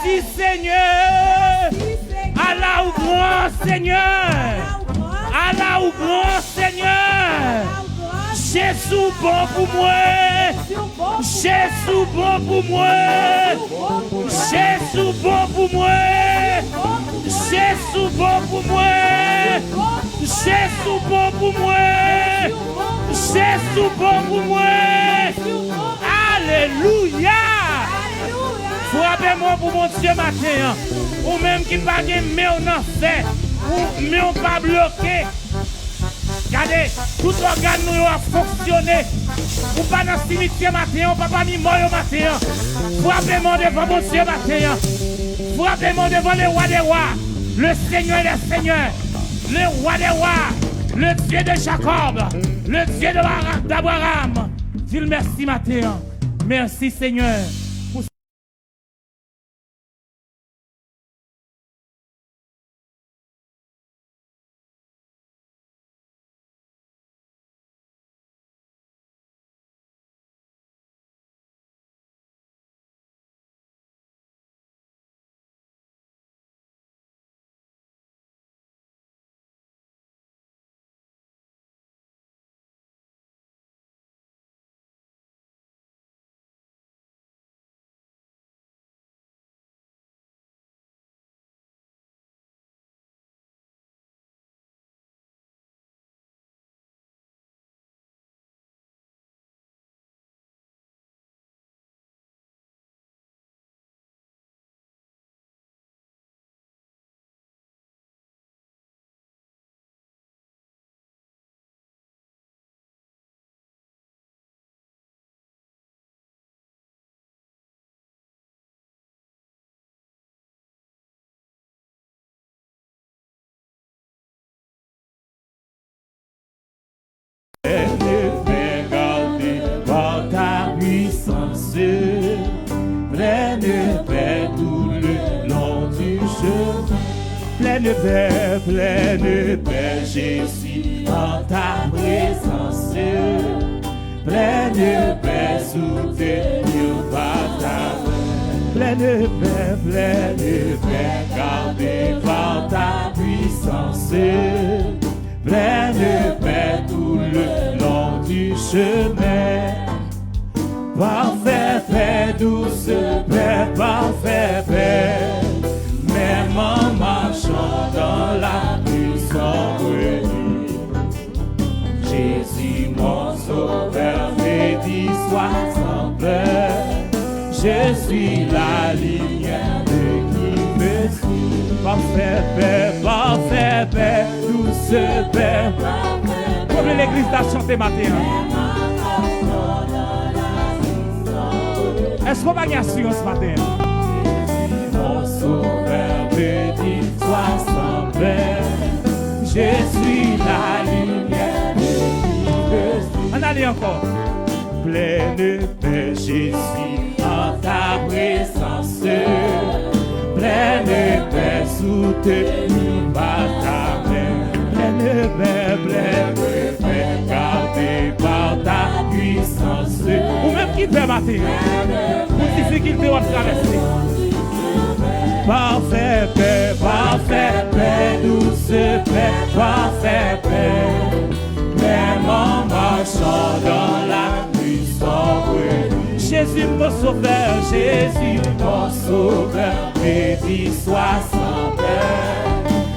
Merci Seigneur. Allah ou grand Seigneur. Allah ou grand Seigneur. Jésus bon pour moi. Jésus bon pour moi. Jésus bon pour moi. Jésus bon pour moi. Jésus bon pour moi. Jésus bon pour moi. Alléluia. Frappez-moi pour mon Dieu matin. Ou même qui pas de mais on en fait. Ou mais on pas bloqué. Regardez, tout organe nous a fonctionné. Ou pas dans le cimetière matin, ou pas mis mort au matin. Frappez-moi devant mon Dieu matin. Frappez-moi devant le roi des rois, le Seigneur des seigneurs, le roi des rois, le Dieu de Jacob, le Dieu d'Abraham. Dis le merci matin. Merci Seigneur. Pleine paix, Jésus, en ta présence. Pleine paix, soutenue par ta main. Pleine paix, gardée par ta puissance. Pleine paix tout le long du chemin. Parfait paix, douce paix, parfait paix. Même en marchant dans la nuit sans bruit, Jésus mon sauveur, béni soit sans peur. Je suis la lumière de qui me suit. Parfait paix, douce paix. Comme l'église a chanté matin. Est-ce qu'on va gagner ce matin? Mon sauveur, béni soit sans peur. Je suis la lumière de qui me suit. On allait encore. Pleine paix, Jésus, en ta présence. Pleine paix, soutenue par ta main. Pleine paix, gardée par ta puissance. Ou même qui peut mater, pour difficulté à traverser. Parfait paix, douce paix, parfait paix. Même en marchant dans la nuit sombre. Jésus mon sauveur, béni soit sans peur.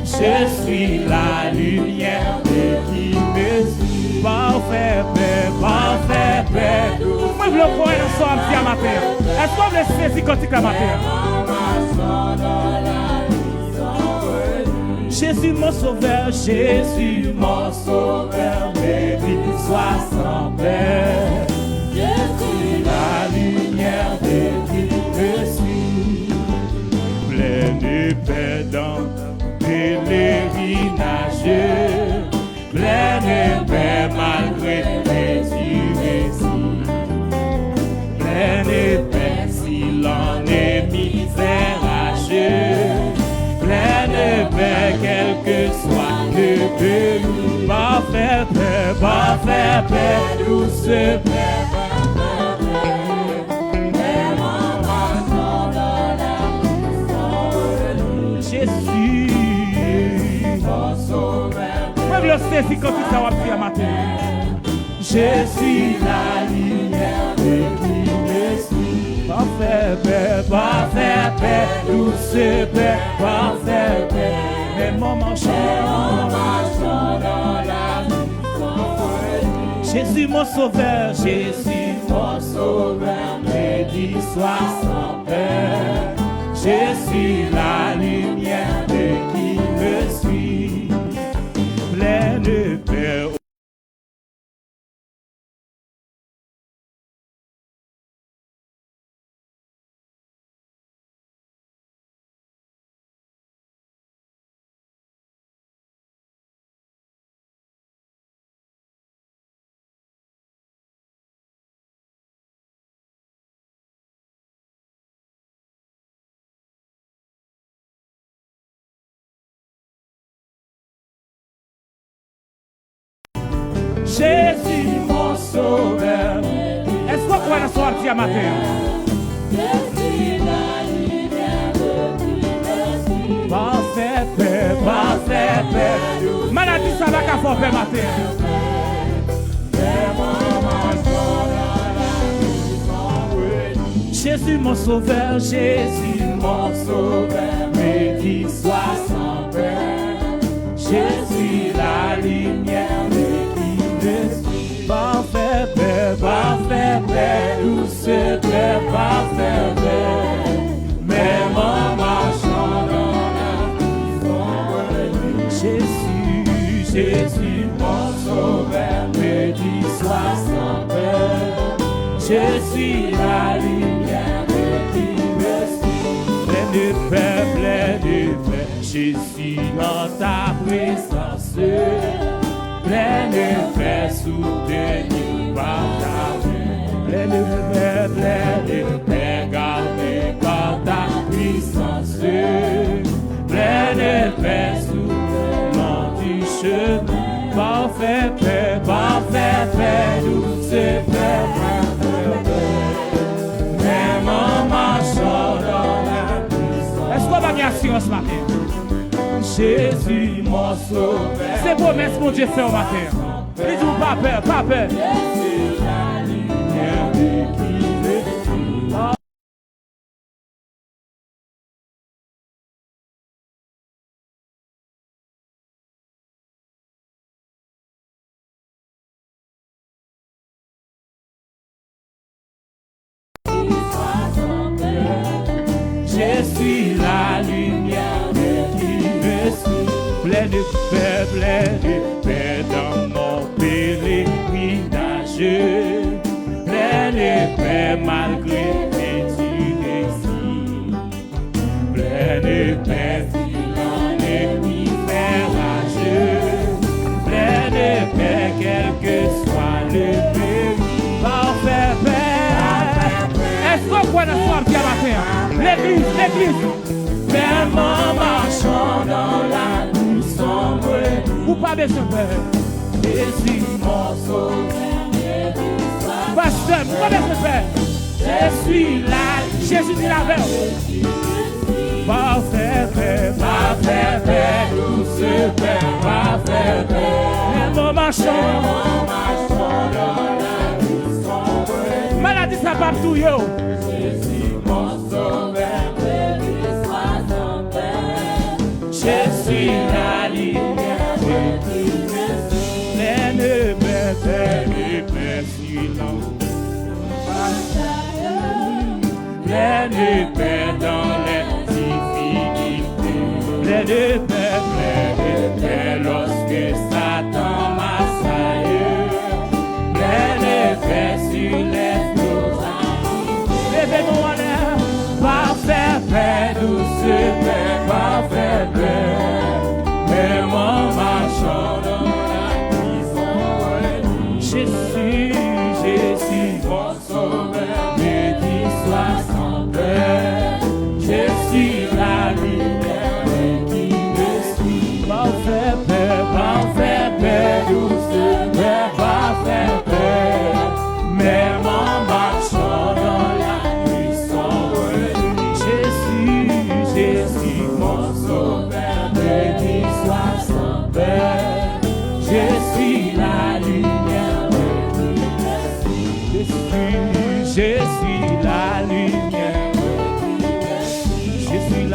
Je suis la lumière de qui me suit. Parfait paix. Moi je veux le voir ensemble ce matin. Est-ce qu'on veut saisir quand il matin? Jésus mon sauveur, béni soit sans peur. Je suis la lumière de qui me suit. Pleine paix dans pèlerinage, pleine paix malgré les récits. Pleine paix si l'on est misérage. Pleine paix quel que soit le pays. Parfait paix, douce paix. Jésus, mon sauveur. Moi, je sais si quand ça va prier matin. Je suis la lumière de qui me suit. Parfait paix, parfait paix, douce paix, parfait paix. Mes moments En marchant dans la nuit, Jésus mon sauveur, Jésus mon sauveur me dit sois sans peur. Je suis la lumière de qui me suit. plein de paix. Jésus Mon sauveur, est-ce qu'on croit la soirée à matin? je suis la lumière de qui me suit. Parfait paix, parfait paix. Maladie ça va qu'à faire paix matin. Jésus mon sauveur, Jésus Mon sauveur me dit sois sans peur. Je suis la lumière de qui me suit. parfait paix, Parfait paix, douce paix, parfait paix. Même en marchant dans la prison, Jésus, Jésus mon sauveur me dit sois sans peur. Je suis la lumière de qui me suit. plein de paix, plein de paix. Je suis dans ta présence, plein de paix soutenue par ta main. Plein de paix, plein de Paix gardée par ta puissance, plein de paix soutenant du chemin. parfait paix, Parfait paix, douce paix, parfait paix. Même en marchant dans la puissance. Est-ce qu'on va bien assurance ce matin? Jésus mon sauveur. C'est promesse mon Dieu fait au matin. Il dit pas peur, pas peur. Je suis la lumière de qui me suit. Je suis la lumière de qui me suit. Plein de paix, plein de paix dans mon pèlerinage. Plein de paix malgré les récits. Plein de paix filant l'ennemi fait rageux. Plein de paix quel que soit le péril. Parfait paix. Est-ce qu'on croit la soirée à matin? L'église, l'église. Même en marchant dans la nuit sombre, Ou pas besoin de paix. Jésus mon sauveur. Pasteur, ou pas besoin de paix. Je suis là, Jésus dit la veille. Parfait paix, parfait paix, douce paix, parfait paix. même en marchant. En marchant dans la nuit sombre, Maladie ça va tout yo. Jésus mon sauveur, me dit sois sans peur. Je suis la lumière de qui me suit. Plein de paix, plein de paix silence. Plein de paix dans les difficultés. Plein de paix, Plein de paix lorsque Satan m'assaille. Plein de paix sur les flots. levez-nous en l'air. Parfait paix, douce paix, parfait paix. Même en marchant dans la prison, Jésus, Jésus, mon sauveur, me dit sois sans peur. Je suis la lumière de qui me suit. parfait paix, Parfait paix, douce paix, parfait paix. Même en marchant dans la nuit sombre, Jésus, Jésus, mon sauveur.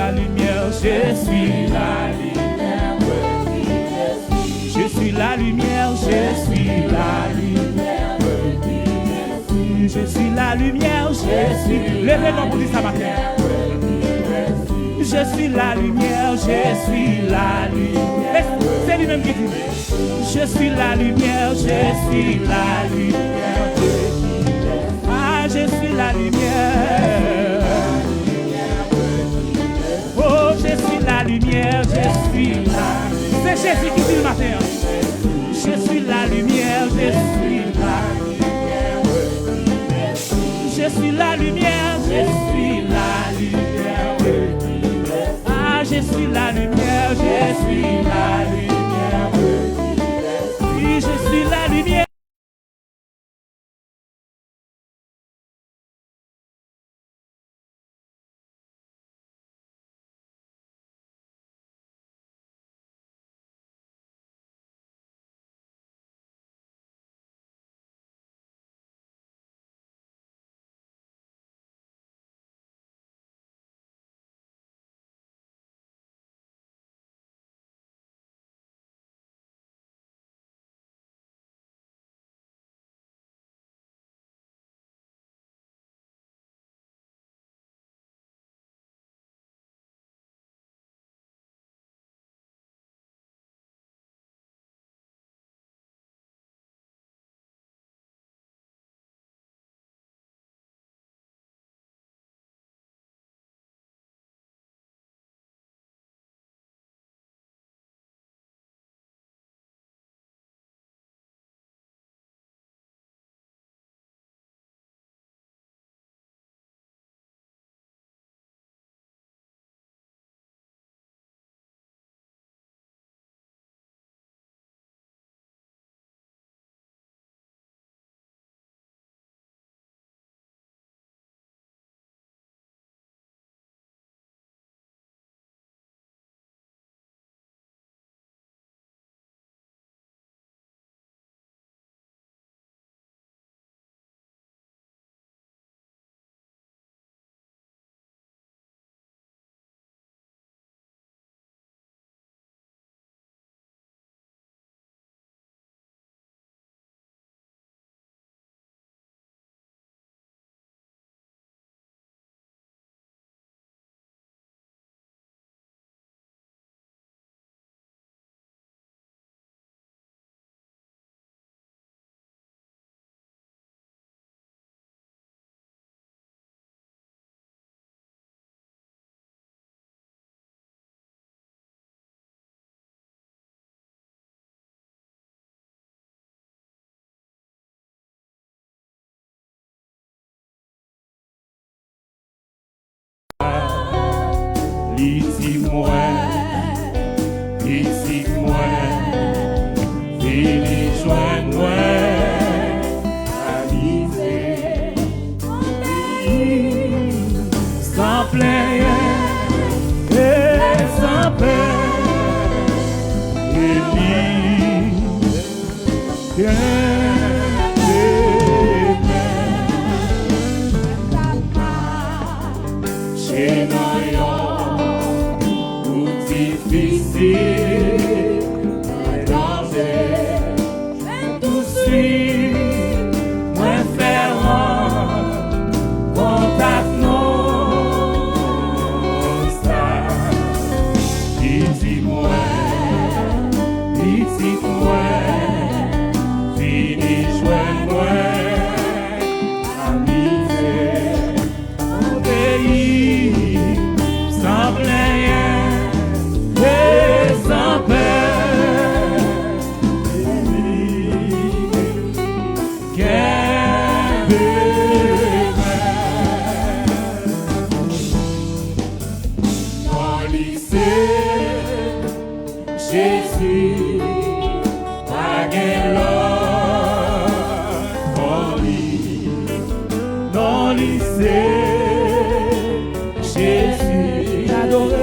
la lumière, je suis la lumière. Je suis la lumière, je suis la lumière. Je suis la lumière, je suis. Levez-moi pour dire ça matin. Je suis la lumière, je suis la lumière. C'est lui-même qui dit. Je suis la lumière, je suis la lumière. Ah, je suis la lumière. Oh, je suis la lumière, je suis la. C'est Jésus qui dit le matin. Je suis la lumière, je suis la lumière. Je suis la lumière, je suis la lumière. Ah, je suis la lumière, je suis la lumière. Oui, je suis la lumière. Dis-moi, venez joindre-moi, avisez, sans plaire et sans peur, et chez nous, difficile, danger, tout suit, moins fermant, contact non, dis-moi, finis, joins-moi, amusez, obéis, sans plaindre. Sans peur, qu'un dans le lycée, Jésus, pas gain dans le lycée, Jésus, adoré.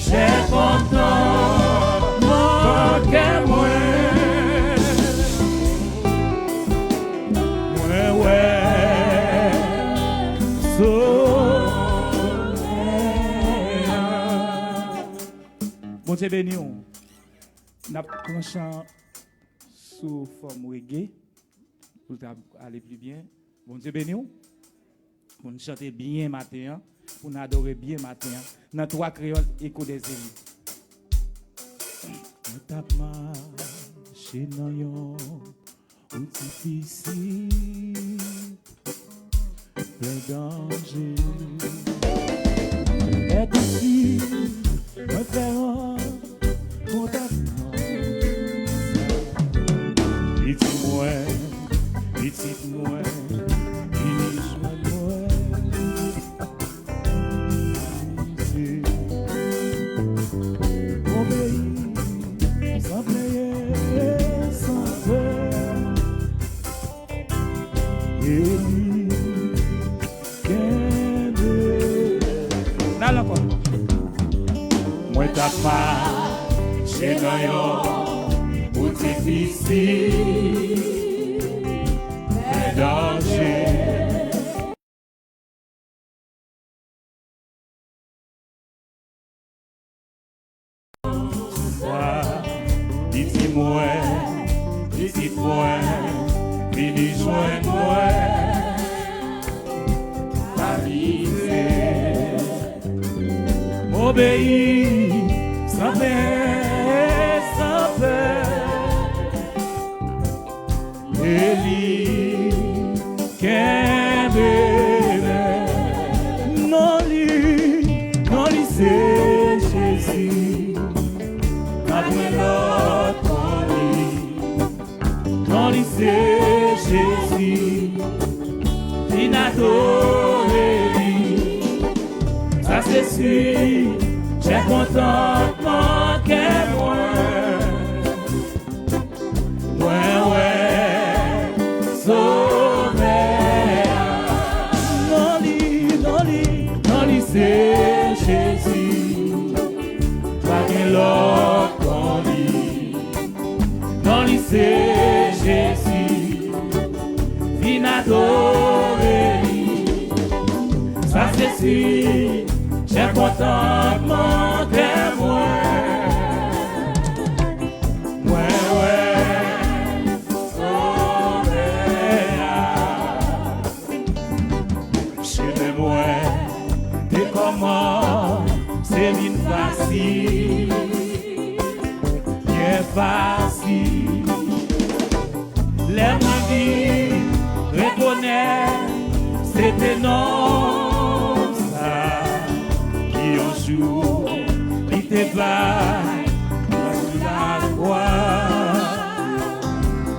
C'est pourtant mon cœur moins. Dieu béni. On a commencé sous forme reggae pour aller plus bien. Bon Dieu béni. Pour nous chanter bien matin, pour nous adorer bien matin. Dans trois créoles, écho des îles. On tape marché dans yon difficile, plein danger. Et ici, on fait un contact. Dis-moi, dis-moi, dis-moi. Moi t'as pas chez nous ou difficile un danger. Dis-moi, dis-moi, dis joins-moi. Obéis sans peur, sans peur. Élie, non lui c'est Jésus. Après l'autre non lui c'est Jésus. Ça c'est sûr, j'ai contentement qu'est moi. Ouais, sauvé. Non lui c'est Jésus. Pas que l'autre qu'on lit. Non lui c'est Jésus. Vin adorer. Ça c'est sûr. J'ai contentement que moi. Sauvé. Chez moi, et comment c'est bien facile, bien facile. L'air de vie, reconnaître, c'était non. Un jour, il te va la croix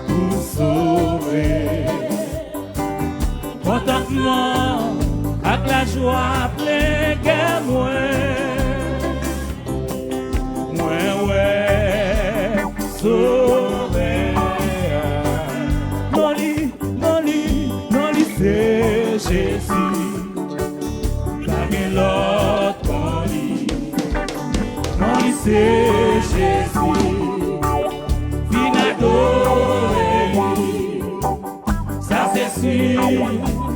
pour sauver. Contentement, avec la joie pleine que moi, sauvé. Non lui, c'est Jésus. Pas que l'autre. C'est Jésus, vin adorer. Ça c'est sûr,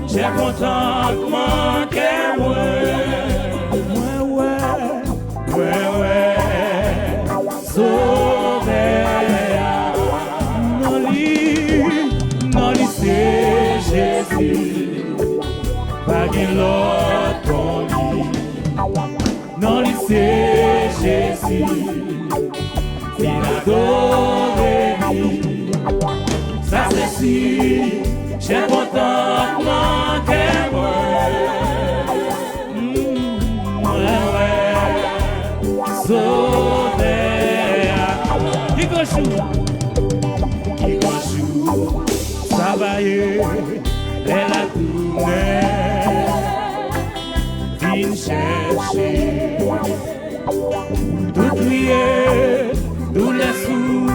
j'ai contentement que moi. Sauvé. Non lui c'est Jésus. Pas que l'autre qu'on lit. Non lui c'est Jésus, il adorer. Ça c'est sûr, j'ai contentement que moi. Sauvé. Qui conjoue, ça va y est la tournée. Vin chercher. Tout crier, tous les sous,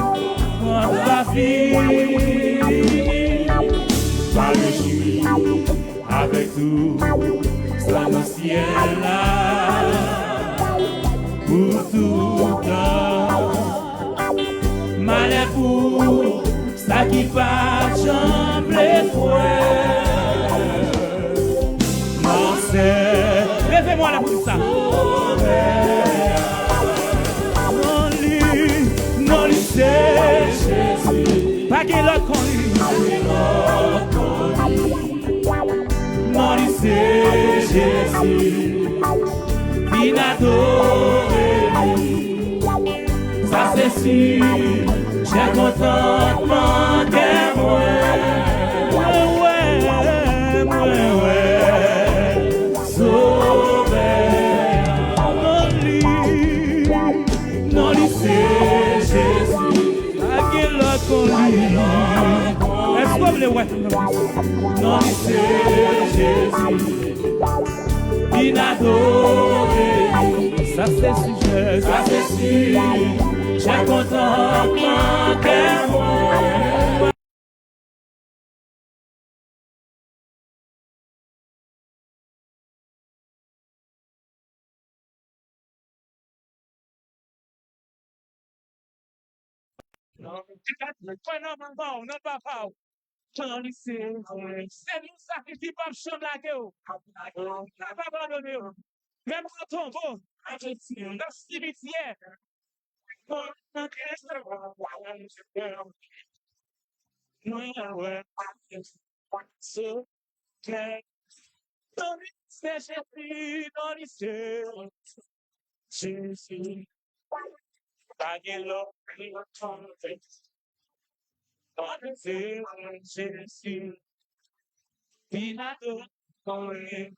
la vie. Par le juif, avec tout, ça le ciel là, pour tout temps. Malheur pour ça qui va trembler non c'est, levez-moi là pour ça. Pas de l'autre qu'on lui. Non, c'est Jésus. Il adoré. Ça c'est sûr. J'ai contentement de moi. Non, c'est Jésus. Est-ce que vous voulez ouais? Non, c'est Jésus. Il adoré. Ça c'est sujet. Ça c'est sûr. J'ai contentement de moi. Non, non, pas. C'est nous sacrifier pas chambre la gueule. On n'a pas abandonné. Même quand on va, dans le cimetière, c'est Jésus, dans l'issue. Jésus, baguette-le, Jésus, il a donné.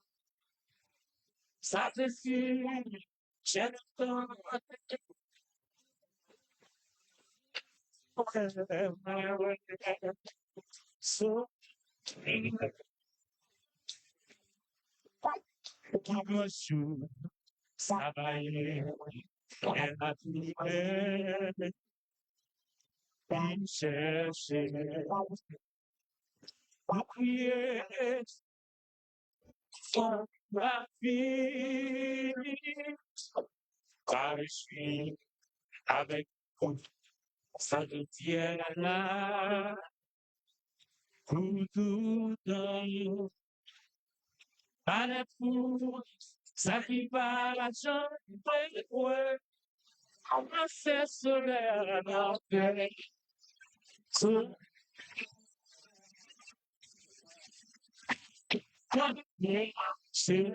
Ça c'est sûr, j'ai le temps. So, Monsieur, ça va aller. Elle a tout fait. Il cherchait. Vous priez pour ma fille. Car je suis avec vous. Ça te tient là. Pour tout temps. Allez pour ça qui va la jambe de ouais. On sait solaire dans le c'est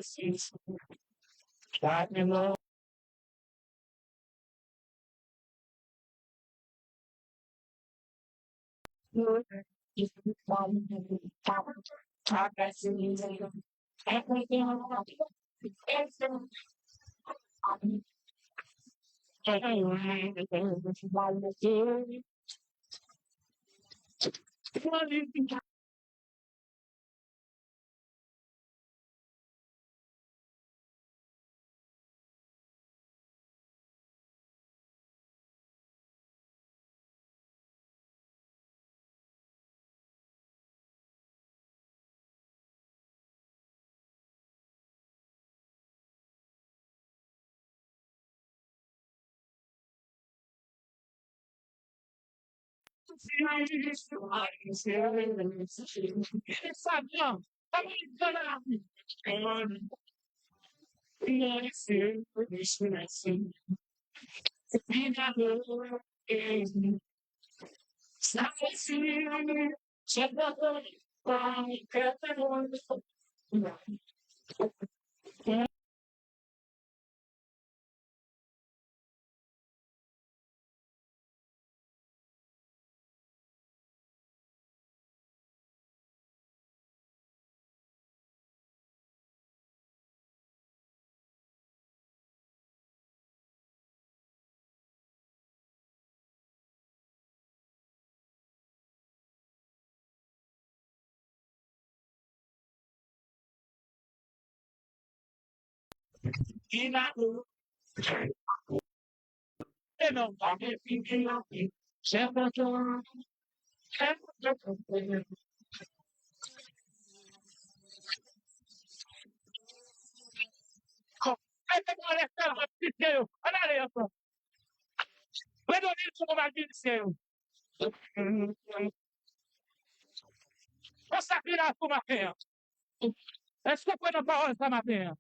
ça vient. Et non, est-ce que vous pouvez nous parler ce matin?